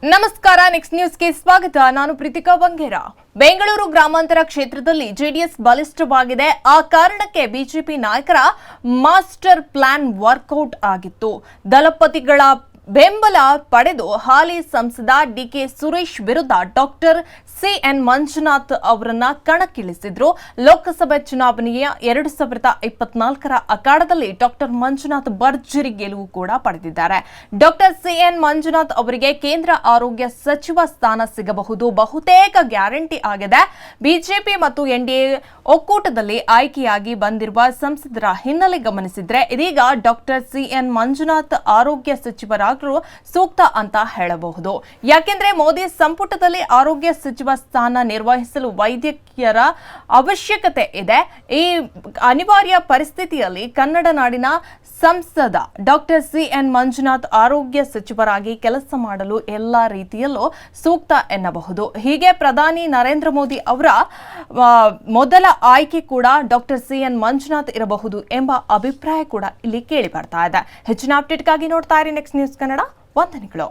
ನಮಸ್ಕಾರ, ನೆಕ್ಸ್ಟ್ ನ್ಯೂಸ್ಗೆ ಸ್ವಾಗತ. ನಾನು ಪ್ರೀತಿಕಾ ಬಂಗೇರ. ಬೆಂಗಳೂರು ಗ್ರಾಮಾಂತರ ಕ್ಷೇತ್ರದಲ್ಲಿ ಜೆಡಿಎಸ್ ಬಲಿಷ್ಠವಾಗಿದೆ. ಆ ಕಾರಣಕ್ಕೆ ಬಿಜೆಪಿ ನಾಯಕರ ಮಾಸ್ಟರ್ ಪ್ಲಾನ್ ವರ್ಕೌಟ್ ಆಗಿತ್ತು. ದಳಪತಿಗಳ ಬೆಂಬಲ ಪಡೆದು ಹಾಲಿ ಸಂಸದ ಡಿಕೆ ಸುರೇಶ್ ವಿರುದ್ಧ ಡಾಕ್ಟರ್ ಸಿಎನ್ ಮಂಜುನಾಥ್ ಅವರನ್ನ ಕಣಕ್ಕಿಳಿಸಿದ್ರು. ಲೋಕಸಭೆ ಚುನಾವಣೆಯ 2024ರ ಅಖಾಡದಲ್ಲಿ ಡಾಕ್ಟರ್ ಮಂಜುನಾಥ್ ಭರ್ಜರಿ ಗೆಲುವು ಕೂಡ ಪಡೆದಿದ್ದಾರೆ. ಡಾಕ್ಟರ್ ಸಿಎನ್ ಮಂಜುನಾಥ್ ಅವರಿಗೆ ಕೇಂದ್ರ ಆರೋಗ್ಯ ಸಚಿವ ಸ್ಥಾನ ಸಿಗಬಹುದು, ಬಹುತೇಕ ಗ್ಯಾರಂಟಿ ಆಗಿದೆ. ಬಿಜೆಪಿ ಮತ್ತು ಎನ್ಡಿಎ ಒಕ್ಕೂಟದಲ್ಲಿ ಆಯ್ಕೆಯಾಗಿ ಬಂದಿರುವ ಸಂಸದರ ಹಿನ್ನೆಲೆ ಗಮನಿಸಿದ್ರೆ ಇದೀಗ ಡಾಕ್ಟರ್ ಸಿಎನ್ ಮಂಜುನಾಥ್ ಆರೋಗ್ಯ ಸಚಿವರಾಗಲು ಸೂಕ್ತ ಅಂತ ಹೇಳಬಹುದು. ಯಾಕೆಂದ್ರೆ ಮೋದಿ ಸಂಪುಟದಲ್ಲಿ ಆರೋಗ್ಯ ಸಚಿವ ಸ್ಥಾನ ನಿರ್ವಹಿಸಲು ವೈದ್ಯಕೀಯರ ಅವಶ್ಯಕತೆ ಇದೆ. ಈ ಅನಿವಾರ್ಯ ಪರಿಸ್ಥಿತಿಯಲ್ಲಿ ಕನ್ನಡ ನಾಡಿನ ಸಂಸದ ಡಾಕ್ಟರ್ ಸಿಎನ್ ಮಂಜುನಾಥ್ ಆರೋಗ್ಯ ಸಚಿವರಾಗಿ ಕೆಲಸ ಮಾಡಲು ಎಲ್ಲಾ ರೀತಿಯಲ್ಲೂ ಸೂಕ್ತ ಎನ್ನಬಹುದು. ಹೀಗೆ ಪ್ರಧಾನಿ ನರೇಂದ್ರ ಮೋದಿ ಅವರ ಮೊದಲ ಆಯ್ಕೆ ಕೂಡ ಡಾಕ್ಟರ್ ಸಿಎನ್ ಮಂಜುನಾಥ್ ಇರಬಹುದು ಎಂಬ ಅಭಿಪ್ರಾಯ ಕೂಡ ಇಲ್ಲಿ ಕೇಳಿ ಬರ್ತಾ ಇದೆ. ಹೆಚ್ಚಿನ ಅಪ್ಡೇಟ್ಗಾಗಿ ನೋಡ್ತಾ ಇರಿ ನೆಕ್ಸ್ಟ್ ನ್ಯೂಸ್ ಕನ್ನಡ. ವಂದನೆಗಳು.